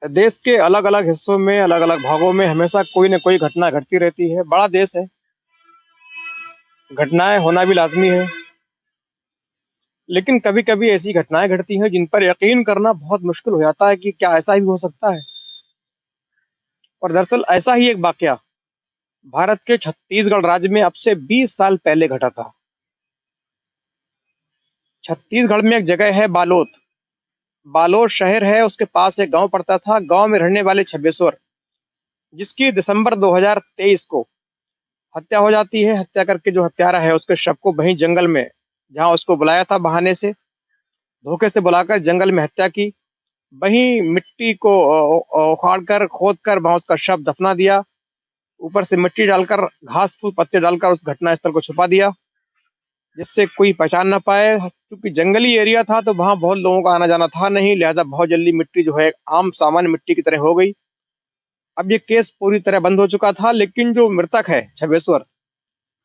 देश के अलग-अलग हिस्सों में, अलग-अलग भागों में हमेशा कोई न कोई घटना घटती रहती है। बड़ा देश है, घटनाएँ होना भी लाज़मी है। लेकिन कभी-कभी ऐसी घटनाएँ घटती हैं जिन पर यकीन करना बहुत मुश्किल हो जाता है कि क्या ऐसा भी हो सकता है? और दरअसल ऐसा ही एक वाकया भारत के छत्तीसगढ़ राज्य में अब से 20 साल पहले घटा था। छत्तीसगढ़ में एक जगह है बालोद। बालोद शहर है, उसके पास एक गाँव पड़ता था। गाँव में रहने वाले छब्बेश्वर, जिसकी दिसंबर 2023 को हत्या हो जाती है। हत्या करके जो हत्यारा है उसके शव को वहीं जंगल में, जहाँ उसको बुलाया था बहाने से, धोखे से बुलाकर जंगल में हत्या की। वहीं मिट्टी को उखाड़ कर, खोद कर वहाँ उसका शव दफना दिया। ऊपर से मिट्टी डालकर, घास-फूस पत्ते डालकर उस घटना स्थल को छुपा दिया, जिससे कोई पहचान ना पाए। क्योंकि जंगली एरिया था तो वहाँ बहुत लोगों का आना-जाना था नहीं, लिहाज़ा बहुत जल्दी मिट्टी जो है आम सामान्य मिट्टी की तरह हो गई। अब ये केस पूरी तरह बंद हो चुका था, लेकिन जो मृतक है छबेश्वर,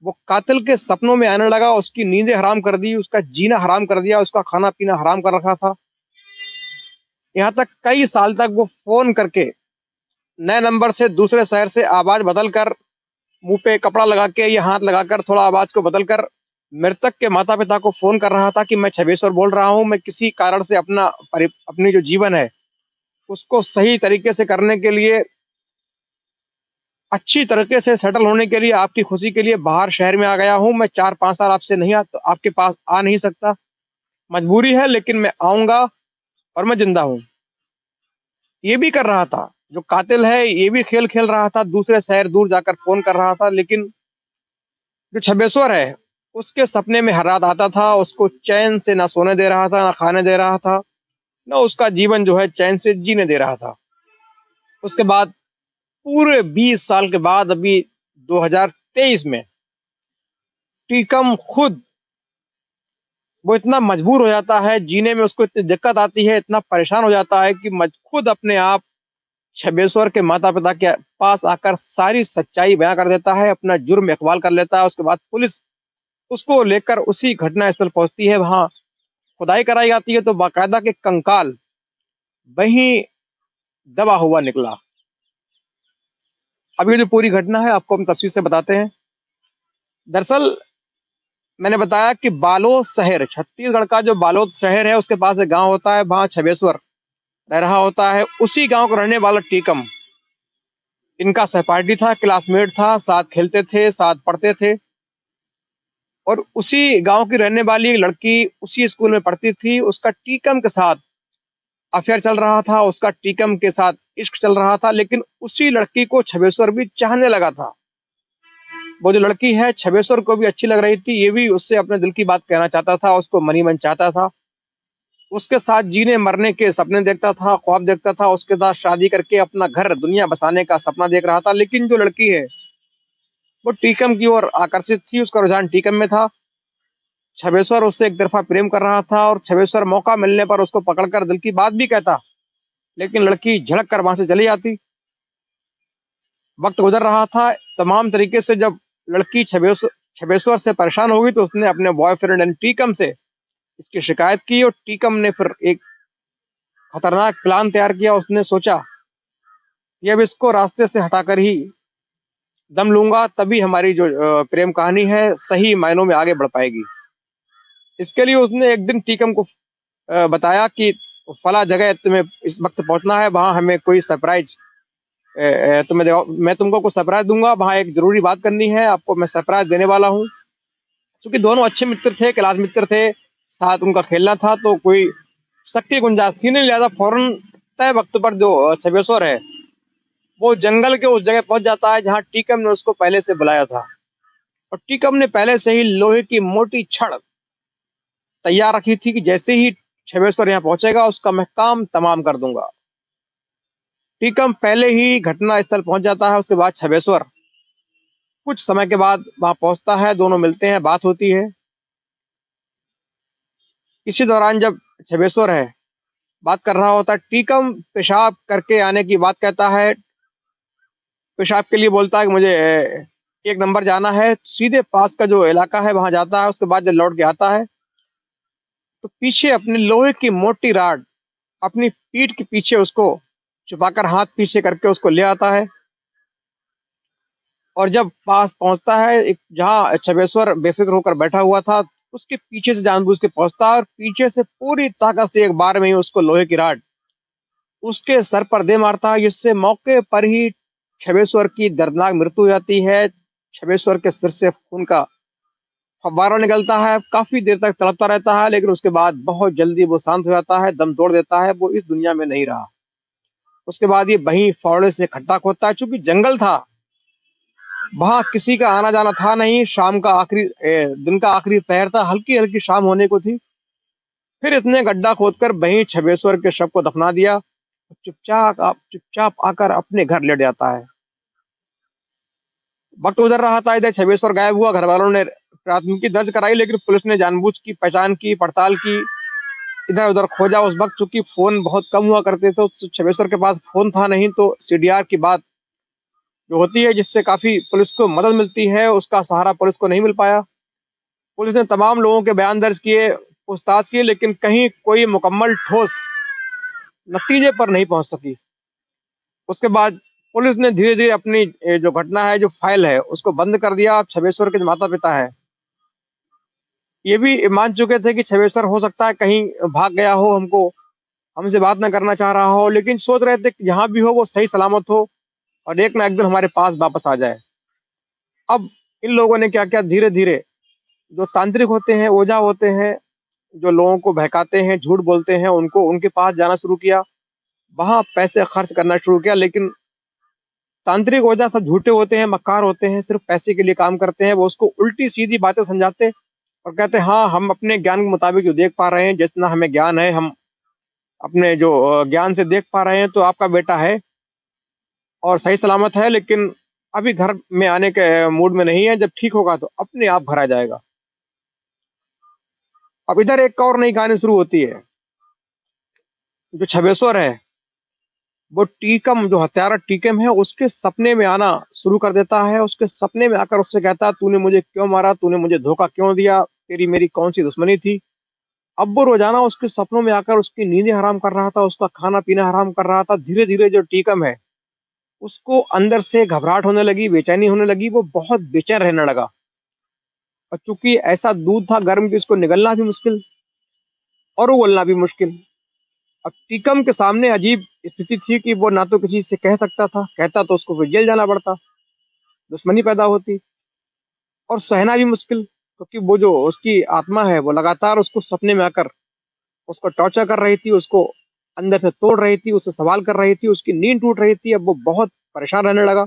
वो कातिल के सपनों में आने लगा, उसकी नींदें हराम कर दी, उसका जीना हराम कर दिया, उसका खाना-पीना हराम कर रखा था। यहाँ तक कई साल तक वो फ़ोन करके नए नंबर से दूसरे शहर से आवाज़ बदल कर, मुँह पे कपड़ा लगा के या हाथ लगाकर थोड़ा आवाज़ को बदल कर मृतक के माता-पिता को फ़ोन कर रहा था कि मैं छबेश्वर बोल रहा हूँ, मैं किसी कारण से अपनी जो जीवन है, उसको सही तरीके से करने के लिए, अच्छी तरीके से सेटल होने के लिए, आपकी खुशी के लिए बाहर शहर में आ गया हूँ। मैं 4-5 साल आपसे नहीं आपके पास आ नहीं सकता। मजबूरी है लेकिन मैं आऊँगा और मैं ज़िंदा हूँ। ये भी कर रहा था, जो कातिल है ये भी खेल खेल रहा था, दूसरे शहर दूर जाकर फ़ोन कर रहा था, लेकिन जो छबेश्वर है, उसके सपने में हर रात आता था, उसको चैन से ना सोने दे रहा था, ना खाने दे रहा था, ना उसका जीवन जो है चैन से जीने दे रहा था। उसके बाद पूरे 20 साल के बाद अभी 2023 में टीकम खुद वो इतना मजबूर हो जाता है, जीने में उसको इतनी दिक्कत आती है, इतना परेशान हो जाता है कि खुद अपने आप छबेश्वर के माता-पिता के पास आकर सारी सच्चाई बयाँ कर देता है, अपना जुर्म इकबाल कर लेता है। उसके बाद पुलिस उसको लेकर उसी घटना स्थल पहुँचती है, वहाँ खुदाई कराई जाती है तो बाकायदा के कंकाल वहीं दबा हुआ निकला। अब ये जो पूरी घटना है आपको हम तफ़सील से बताते हैं। दरअसल मैंने बताया कि बालोद शहर, छत्तीसगढ़ का जो बालोद शहर है उसके पास एक गाँव होता है, वहाँ छबेश्वर रह रहा होता है। उसी गाँव का रहने वाला टीकम, इनका सहपाठी था, क्लासमेट था, साथ खेलते थे, साथ पढ़ते थे और उसी गाँव की रहने वाली एक लड़की उसी स्कूल में पढ़ती थी। उसका टीकम के साथ अफ़ेयर चल रहा था, उसका टीकम के साथ इश्क चल रहा था, लेकिन उसी लड़की को छबेश्वर भी चाहने लगा था। वो जो लड़की है छबेश्वर को भी अच्छी लग रही थी, ये भी उससे अपने दिल की बात कहना चाहता था, उसको मन ही मन चाहता था। उसके साथ जीने-मरने के सपने देखता था, ख्वाब देखता था, उसके साथ शादी करके अपना घर, दुनिया बसाने का सपना देख रहा था। लेकिन जो लड़की है, वो टीकम की ओर आकर्षित थी, उसका रुझान टीकम में था। छबेश्वर उससे एक तरफ़ा प्रेम कर रहा था और छबेश्वर मौका मिलने पर उसको पकड़कर दिल की बात भी कहता, लेकिन लड़की झड़क कर वहाँ से चली जाती। वक़्त गुज़र रहा था, तमाम तरीके से जब लड़की छबेश्वर से परेशान हो गई तो उसने अपने बॉयफ्रेंड यानी टीकम से इसकी शिकायत की और टीकम ने फिर एक खतरनाक प्लान तैयार किया। उसने सोचा कि अब इसको रास्ते से हटाकर ही दम लूँगा, तभी हमारी जो प्रेम कहानी है सही मायनों में आगे बढ़ पाएगी। इसके लिए उसने एक दिन टीकम को बताया कि फला जगह तुम्हें इस वक़्त पहुँचना है, वहाँ हमें कोई सरप्राइज़ मैं तुमको कुछ सरप्राइज़ दूँगा, वहाँ एक ज़रूरी बात करनी है, आपको मैं सरप्राइज़ देने वाला हूँ। क्योंकि दोनों अच्छे मित्र थे, क्लास मित्र थे, साथ उनका खेलना था तो कोई शक की गुंजाइश थी नहीं, लिहाज़ा फ़ौरन तय वक़्त पर जो छबेश्वर है, वो जंगल के उस जगह पहुँच जाता है जहाँ टीकम ने उसको पहले से बुलाया था। और टीकम ने पहले से ही लोहे की मोटी छड़ तैयार रखी थी कि जैसे ही छबेश्वर यहाँ पहुँचेगा उसका मैं काम तमाम कर दूँगा। टीकम पहले ही घटना स्थल पहुँच जाता है, उसके बाद छबेश्वर कुछ समय के बाद वहाँ पहुँचता है, दोनों मिलते हैं, बात होती है। इसी दौरान जब छबेश्वर है, बात कर रहा होता है, टीकम पेशाब करके आने की बात कहता है। पेशाब के लिए बोलता है कि मुझे 1 नंबर जाना है, सीधे पास का जो इलाका है वहाँ जाता है, उसके बाद जब लौट के आता है, तो पीछे अपनी लोहे की मोटी रॉड अपनी पीठ के पीछे उसको छुपाकर हाथ पीछे करके उसको ले आता है। और जब पास पहुंचता है एक जहाँ छबेश्वर बेफिक्र होकर बैठा हुआ था, उसके पीछे से जानबूझ के पहुंचता है और पीछे से पूरी ताकत से एक बार में ही उसको लोहे की राड उसके सर पर दे मारता है, जिससे मौके पर ही छबेश्वर की दर्दनाक मृत्यु हो जाती है। छबेश्वर के सिर से खून का फव्वारा निकलता है, काफी देर तक तड़पता रहता है, लेकिन उसके बाद बहुत जल्दी वो शांत हो जाता है, दम तोड़ देता है, वो इस दुनिया में नहीं रहा। उसके बाद ये वहीं फावड़े से खड्डा खोदता है, चूंकि जंगल था, वहां किसी का आना जाना था नहीं, शाम का दिन का आखिरी पहर था, हल्की हल्की शाम होने को थी। फिर इतने गड्ढा खोदकर वहीं छबेश्वर के शव को दफना दिया। चुपचाप आकर अपने घर लेट जाता है। वक्त गुजर रहा था, इधर छबेश्वर गायब हुआ। घर वालों ने प्राथमिकी दर्ज कराई, लेकिन पुलिस ने जानबूझ की पहचान की, पड़ताल की, इधर उधर खोजा। उस वक्त चूंकि फोन बहुत कम हुआ करते थे, तो छबेश्वर के पास फोन था नहीं, तो सीडीआर की बात जो होती है, जिससे काफी पुलिस को मदद मिलती है, उसका सहारा पुलिस को नहीं मिल पाया। पुलिस ने तमाम लोगों के बयान दर्ज किए, पूछताछ की, लेकिन कहीं कोई मुकम्मल ठोस नतीजे पर नहीं पहुंच सकी। उसके बाद पुलिस ने धीरे धीरे अपनी जो घटना है, जो फाइल है, उसको बंद कर दिया। छबेश्वर के जो माता पिता है, ये भी मान चुके थे कि छबेश्वर हो सकता है कहीं भाग गया हो, हमको हमसे बात ना करना चाह रहा हो, लेकिन सोच रहे थे कि जहां भी हो वो सही सलामत हो और एक ना एक दिन हमारे पास वापस आ जाए। अब इन लोगों ने क्या किया, धीरे धीरे जो तांत्रिक होते हैं, ओझा होते हैं, जो लोगों को बहकाते हैं, झूठ बोलते हैं, उनको उनके पास जाना शुरू किया, वहां पैसे खर्च करना शुरू किया। लेकिन तांत्रिक ओझा सब झूठे होते हैं, मक्कार होते हैं, सिर्फ पैसे के लिए काम करते हैं। वो उसको उल्टी सीधी बातें समझाते और कहते हैं हाँ, हम अपने ज्ञान के मुताबिक जो देख पा रहे हैं, जितना हमें ज्ञान है, हम अपने जो ज्ञान से देख पा रहे हैं, तो आपका बेटा है और सही सलामत है, लेकिन अभी घर में आने के मूड में नहीं है, जब ठीक होगा तो अपने आप घर आ जाएगा। अब इधर एक और नई कहानी शुरू होती है। जो छबेश्वर है, वो टीकम, जो हत्यारा टीकम है, उसके सपने में आना शुरू कर देता है। उसके सपने में आकर उससे कहता है, तूने मुझे क्यों मारा, तूने मुझे धोखा क्यों दिया, तेरी मेरी कौन सी दुश्मनी थी। अब वो रोजाना उसके सपनों में आकर उसकी नींदें हराम कर रहा था, उसका खाना पीना हराम कर रहा था। धीरे धीरे जो टीकम है, उसको अंदर से घबराहट होने लगी, बेचैनी होने लगी, वो बहुत बेचैन रहने लगा। और चूंकि ऐसा दूध था गर्म कि इसको निगलना भी मुश्किल और उगलना भी मुश्किल। अब टीकम के सामने अजीब स्थिति थी कि वो ना तो किसी से कह सकता था, कहता तो उसको फिर जेल जाना पड़ता, दुश्मनी पैदा होती, और सहना भी मुश्किल, क्योंकि वो जो उसकी आत्मा है, वो लगातार उसको सपने में आकर उसको टॉर्चर कर रही थी, उसको अंदर से तोड़ रही थी, उससे सवाल कर रही थी, उसकी नींद टूट रही थी। अब वो बहुत परेशान रहने लगा।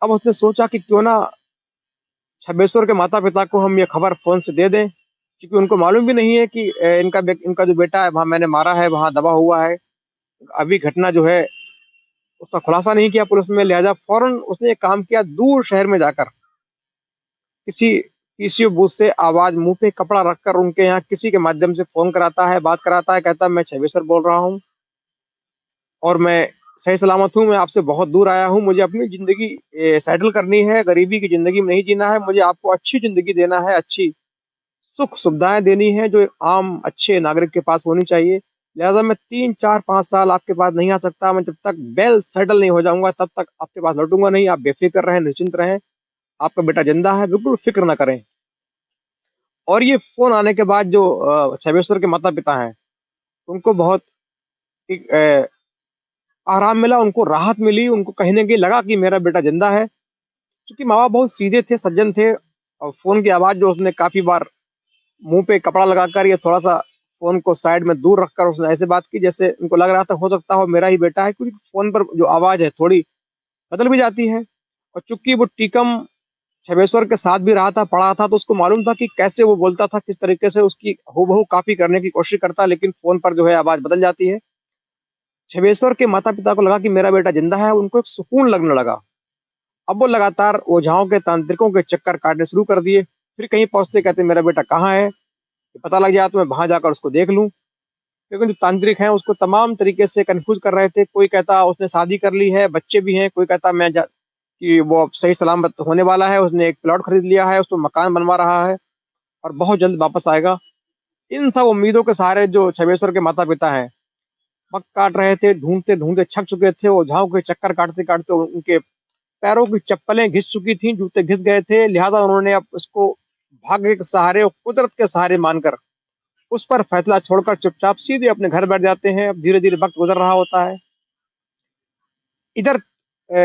अब उसने सोचा कि क्यों ना छबेश्वर के माता पिता को हम ये खबर फोन से दे दें, क्योंकि उनको मालूम भी नहीं है कि इनका जो बेटा है वहां मैंने मारा है, वहां दबा हुआ है। अभी घटना जो है उसका खुलासा नहीं किया पुलिस में, लिहाजा फौरन उसने एक काम किया, दूर शहर में जाकर किसी पीसीओ बूथ से आवाज मुंह पे कपड़ा रखकर उनके यहाँ किसी के माध्यम से फोन कराता है, बात कराता है, कहता है मैं छबेश्वर बोल रहा हूँ और मैं सही सलामत हूँ, मैं आपसे बहुत दूर आया हूँ, मुझे अपनी जिंदगी सेटल करनी है, गरीबी की जिंदगी में नहीं जीना है, मुझे आपको अच्छी जिंदगी देना है, अच्छी सुख सुविधाएं देनी है जो एक आम अच्छे नागरिक के पास होनी चाहिए। लिहाजा मैं 3 4 5 साल आपके पास नहीं आ सकता, मैं जब तक वेल सेटल नहीं हो जाऊंगा तब तक आपके पास लौटूंगा नहीं, आप बेफिक्र रहें, निश्चिंत रहें, आपका बेटा जिंदा है, बिल्कुल फिक्र ना करें। और ये फोन आने के बाद जो छबेश्वर के माता पिता हैं, उनको बहुत एक, आराम मिला, उनको राहत मिली, उनको कहीं ना कहीं लगा कि मेरा बेटा जिंदा है। क्योंकि माँ बाप बहुत सीधे थे, सज्जन थे, और फोन की आवाज जो उसने काफी बार मुंह पे कपड़ा लगाकर या थोड़ा सा फोन को साइड में दूर रखकर उसने ऐसे बात की जैसे उनको लग रहा था हो सकता हो मेरा ही बेटा है, क्योंकि फोन पर जो आवाज है थोड़ी बदल भी जाती है। और चूंकि वो टीकम छबेश्वर के साथ भी रहा था, पढ़ा था, तो उसको मालूम था कि कैसे वो बोलता था, किस तरीके से उसकी हूबहू कॉपी करने की कोशिश करता, लेकिन फोन पर जो है आवाज बदल जाती है। छबेश्वर के माता पिता को लगा कि मेरा बेटा जिंदा है, उनको एक सुकून लगने लगा। अब वो लगातार ओझाओं के, तांत्रिकों के चक्कर काटने शुरू कर दिए। फिर कहीं पहुंचते कहते मेरा बेटा कहाँ है, पता लग जाए तो मैं वहां जाकर उसको देख लूं। लेकिन जो तांत्रिक हैं उसको तमाम तरीके से कंफ्यूज कर रहे थे। कोई कहता उसने शादी कर ली है, बच्चे भी हैं, कोई कहता कि वो अब सही सलामत होने वाला है, उसने एक प्लॉट खरीद लिया है, उसको मकान बनवा रहा है और बहुत जल्द वापस आएगा। इन सब उम्मीदों के सहारे जो छबेश्वर के माता पिता हैं, वक्त काट रहे थे, ढूंढते ढूंढते थक चुके थे, ओझाओं के चक्कर काटते काटते उनके पैरों की चप्पलें घिस चुकी थी, जूते घिस गए थे। लिहाजा उन्होंने अब उसको भाग्य के सहारे और कुदरत के सहारे मानकर उस पर फैसला छोड़कर चुपचाप सीधे अपने घर बैठ जाते हैं। अब धीरे धीरे वक्त गुजर रहा होता है। इधर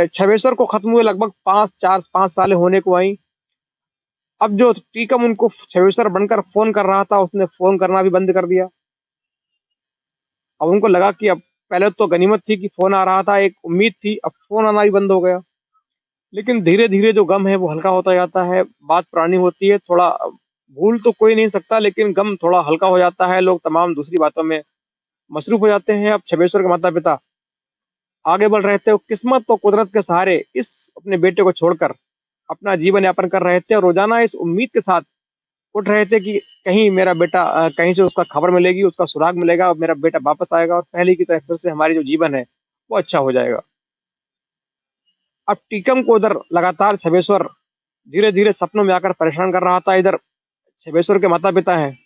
छबेश्वर को खत्म हुए लगभग 5 होने को आई। अब जो टीकम उनको छबेश्वर बनकर फोन कर रहा था, उसने फोन करना भी बंद कर दिया। अब उनको लगा कि अब पहले तो गनीमत थी कि फोन आ रहा था, एक उम्मीद थी, अब फोन आना भी बंद हो गया। लेकिन धीरे धीरे जो गम है वो हल्का होता जाता है। बात पुरानी होती है, थोड़ा भूल तो कोई नहीं सकता, लेकिन गम थोड़ा हल्का हो जाता है। लोग तमाम दूसरी बातों में मसरूफ हो जाते हैं। अब छबेश्वर के माता पिता आगे बढ़ रहे थे। वो किस्मत तो कुदरत के सहारे इस अपने बेटे को छोड़कर अपना जीवन यापन कर रहे थे, और रोजाना इस उम्मीद के साथ उठ रहे थे कि कहीं मेरा बेटा, कहीं से उसका खबर मिलेगी, उसका सुराग मिलेगा और मेरा बेटा वापस आएगा और पहले की तरह फिर से हमारी जो जीवन है वो अच्छा हो जाएगा। अब टीकम को उधर लगातार छबेश्वर धीरे धीरे सपनों में आकर परेशान कर रहा था। इधर छबेश्वर के माता पिता हैं,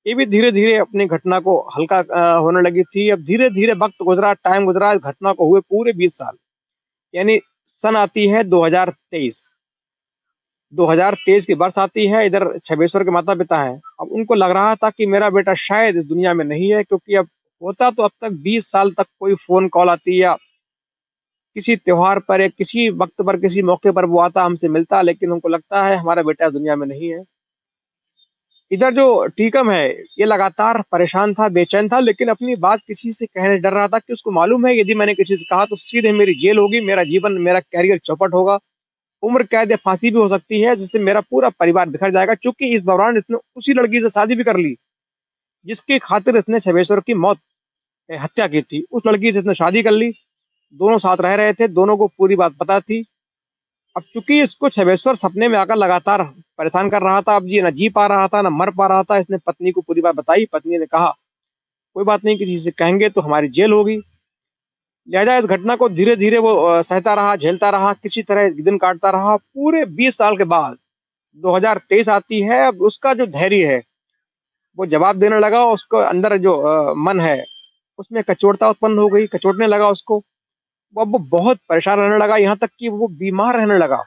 ये भी धीरे धीरे अपनी घटना को हल्का होने लगी थी। अब धीरे धीरे वक्त गुजरा, टाइम गुजरा, इस घटना को हुए पूरे 20 साल। यानी सन आती है 2023। 2023 की बरस आती है। इधर छबेश्वर के माता पिता हैं, अब उनको लग रहा था कि मेरा बेटा शायद इस दुनिया में नहीं है, क्योंकि अब होता तो अब तक 20 साल तक कोई फोन कॉल आती या किसी त्योहार पर या किसी वक्त पर किसी मौके पर वो आता, हमसे मिलता, लेकिन उनको लगता है हमारा बेटा इस दुनिया में नहीं है। इधर जो टीकम है, ये लगातार परेशान था, बेचैन था, लेकिन अपनी बात किसी से कहने डर रहा था कि उसको मालूम है यदि मैंने किसी से कहा तो सीधे मेरी जेल होगी, मेरा जीवन, मेरा कैरियर चौपट होगा, उम्र कैद या फांसी भी हो सकती है, जिससे मेरा पूरा परिवार बिखर जाएगा। क्योंकि इस दौरान इसने उसी लड़की से शादी भी कर ली जिसकी खातिर इसने छबेश्वर की मौत, हत्या की थी। उस लड़की से इसने शादी कर ली, दोनों साथ रह रहे थे, दोनों को पूरी बात पता थी। अब चूंकि इसको छबेश्वर सपने में आकर लगातार परेशान कर रहा था, अब ये न जी पा रहा था, न मर पा रहा था। इसने पत्नी को पूरी बात बताई। पत्नी ने कहा कोई बात नहीं, किसी से कहेंगे तो हमारी जेल होगी। लिहाजा इस घटना को धीरे धीरे वो सहता रहा, झेलता रहा, किसी तरह दिन काटता रहा। पूरे 20 साल के बाद 2023 आती है। अब उसका जो धैर्य है वो जवाब देने लगा। उसको अंदर जो मन है उसमें कचोटता उत्पन्न हो गई, कचोटने लगा उसको। वो अब वो बहुत परेशान रहने लगा, यहाँ तक कि वो बीमार रहने लगा।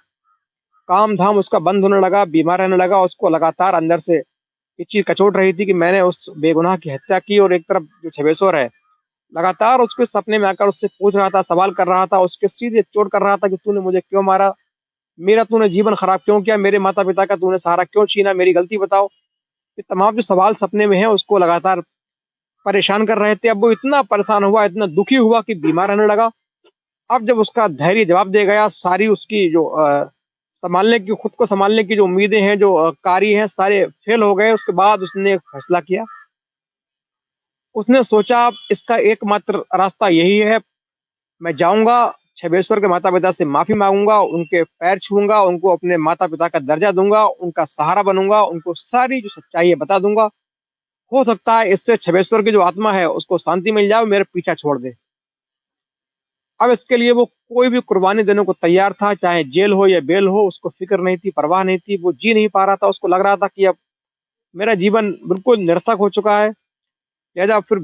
काम धाम उसका बंद होने लगा, बीमार रहने लगा। उसको लगातार अंदर से ये चीज कचोट रही थी कि मैंने उस बेगुनाह की हत्या की। और एक तरफ जो छबेश्वर है लगातार उसके सपने में आकर उससे पूछ रहा था, सवाल कर रहा था, उसके सीधे चोट कर रहा था कि तूने मुझे क्यों मारा, मेरा तूने जीवन खराब क्यों किया, मेरे माता पिता का तूने सहारा क्यों छीना, मेरी गलती बताओ। ये तमाम जो सवाल सपने में है उसको लगातार परेशान कर रहे थे। अब वो इतना परेशान हुआ, इतना दुखी हुआ कि बीमार रहने लगा। अब जब उसका धैर्य जवाब दे गया, सारी उसकी जो संभालने की, खुद को संभालने की जो उम्मीदें हैं, जो कार्य हैं, सारे फेल हो गए। उसके बाद उसने एक फैसला किया। उसने सोचा अब इसका एकमात्र रास्ता यही है, मैं जाऊंगा छबेश्वर के माता पिता से माफी मांगूंगा, उनके पैर छूऊंगा, उनको अपने माता पिता का दर्जा दूंगा, उनका सहारा बनूंगा, उनको सारी जो सच्चाई है बता दूंगा। हो सकता है इससे छबेश्वर की जो आत्मा है उसको शांति मिल जाए, मेरे पीछा छोड़ दे। अब इसके लिए वो कोई भी कुर्बानी देने को तैयार था, चाहे जेल हो या बेल हो, उसको फिक्र नहीं थी, परवाह नहीं थी। वो जी नहीं पा रहा था, उसको लग रहा था कि अब मेरा जीवन बिल्कुल निरर्थक हो चुका है। लिहाजा फिर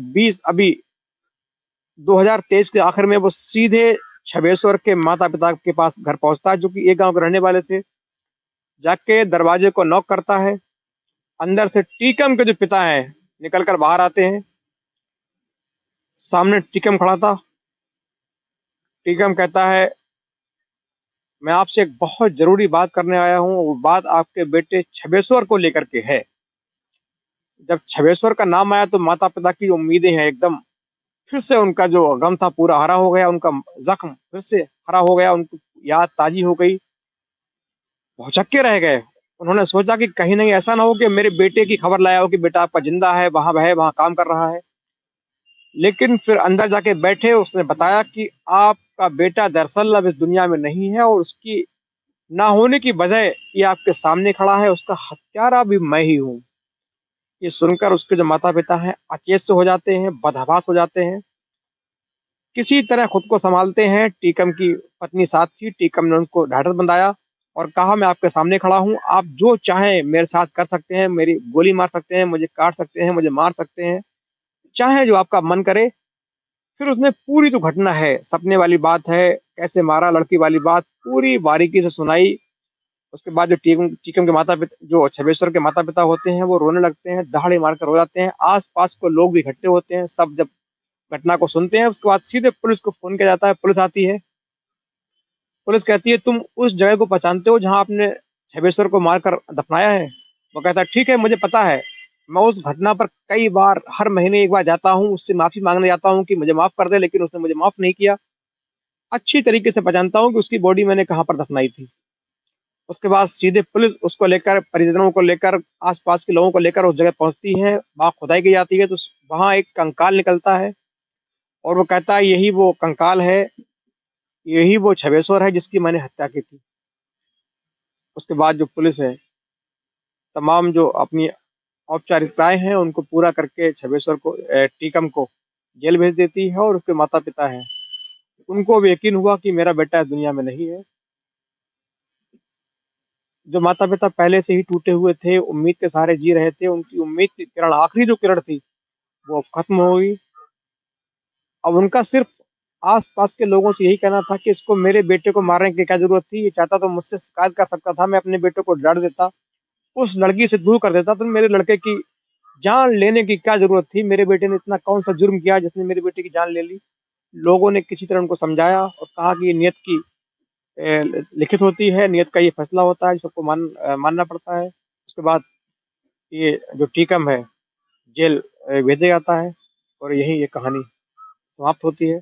2023 के आखिर में वो सीधे छबेश्वर के माता पिता के पास घर पहुंचता है, जो कि एक गांव के रहने वाले थे। जाके दरवाजे को नॉक करता है। अंदर से टीकम के जो पिता हैं निकल कर बाहर आते हैं। सामने टीकम खड़ा था। टीकम कहता है मैं आपसे एक बहुत जरूरी बात करने आया हूँ, वो बात आपके बेटे छबेश्वर को लेकर के है। जब छबेश्वर का नाम आया तो माता पिता की उम्मीदें हैं एकदम फिर से, उनका जो गम था पूरा हरा हो गया, उनका जख्म फिर से हरा हो गया, उनको याद ताजी हो गई, भौचक्के रह गए। उन्होंने सोचा कि कहीं नहीं ऐसा ना हो कि मेरे बेटे की खबर लाया हो कि बेटा आपका जिंदा है, वहां काम कर रहा है। लेकिन फिर अंदर जाके बैठे, उसने बताया कि आपका बेटा दरअसल अब इस दुनिया में नहीं है, और उसकी ना होने की वजह ये आपके सामने खड़ा है, उसका हत्यारा भी मैं ही हूँ। ये सुनकर उसके जो माता पिता हैं अचेत से हो जाते हैं, बदहवास हो जाते हैं। किसी तरह खुद को संभालते हैं। टीकम की पत्नी साथ थी, टीकम ने उनको ढाढ़स बंधाया और कहा मैं आपके सामने खड़ा हूँ, आप जो चाहें मेरे साथ कर सकते हैं, मेरी गोली मार सकते हैं, मुझे काट सकते हैं, मुझे मार सकते हैं, चाहे जो आपका मन करे। फिर उसने पूरी जो घटना है, सपने वाली बात है, कैसे मारा लड़की वाली बात, पूरी बारीकी से सुनाई। उसके बाद जो टीकम के माता-पिता जो छबेश्वर के माता-पिता होते हैं, वो रोने लगते हैं, दहाड़े मारकर रो जाते हैं। आस-पास के लोग भी इकट्ठे होते हैं, सब जब घटना को सुनते हैं, उसके बाद सीधे पुलिस को फ़ोन किया जाता है, पुलिस आती है। पुलिस कहती है, "तुम उस जगह को पहचानते हो जहाँ आपने छबेश्वर को मारकर दफनाया है?" वो कहता है, "ठीक है, मुझे पता है। मैं उस घटना पर कई बार हर महीने 1 बार जाता हूँ, उससे माफ़ी माँगने जाता हूँ कि मुझे माफ़ कर दे, लेकिन उसने मुझे माफ़ नहीं किया। अच्छी तरीके से पहचानता हूँ कि उसकी बॉडी मैंने कहाँ पर दफनाई थी।" उसके बाद सीधे पुलिस उसको लेकर, परिजनों को लेकर, आस-पास के लोगों को लेकर उस जगह पहुँचती है, वहाँ खुदाई की जाती है, तो स वहाँ एक कंकाल निकलता है और वो कहता है, "यही वो कंकाल है, यही वो छबेश्वर है जिसकी मैंने हत्या की थी।" उसके बाद जो पुलिस है, तमाम जो अपनी औपचारिकताएँ हैं, उनको पूरा करके छबेश्वर को टीकम को जेल भेज देती है और उसके माता-पिता हैं, उनको अब यकीन हुआ कि मेरा बेटा इस दुनिया में नहीं है। जो माता-पिता पहले से ही टूटे हुए थे, उम्मीद के सहारे जी रहे थे, उनकी उम्मीद की किरण, आखिरी जो किरण थी, वो खत्म हो गई। अब उनका सिर्फ़ आस-पास के लोगों से यही कहना था कि इसको, मेरे बेटे को मारने की क्या ज़रूरत थी? ये चाहता तो मुझसे शिकायत कर सकता था, मैं अपने बेटे को डाँट देता, उस लड़की से दूर कर देता, तो मेरे लड़के की जान लेने की क्या ज़रूरत थी? मेरे बेटे ने इतना कौन-सा जुर्म किया जिसने मेरे बेटे की जान ले ली? लोगों ने किसी तरह उनको समझाया और कहा कि ये नियत की लिखित होती है, नियत का ये फैसला होता है, सबको मानना पड़ता है। उसके बाद ये जो टीकम है, जेल भेजा जाता है और यहीं ये कहानी समाप्त होती है।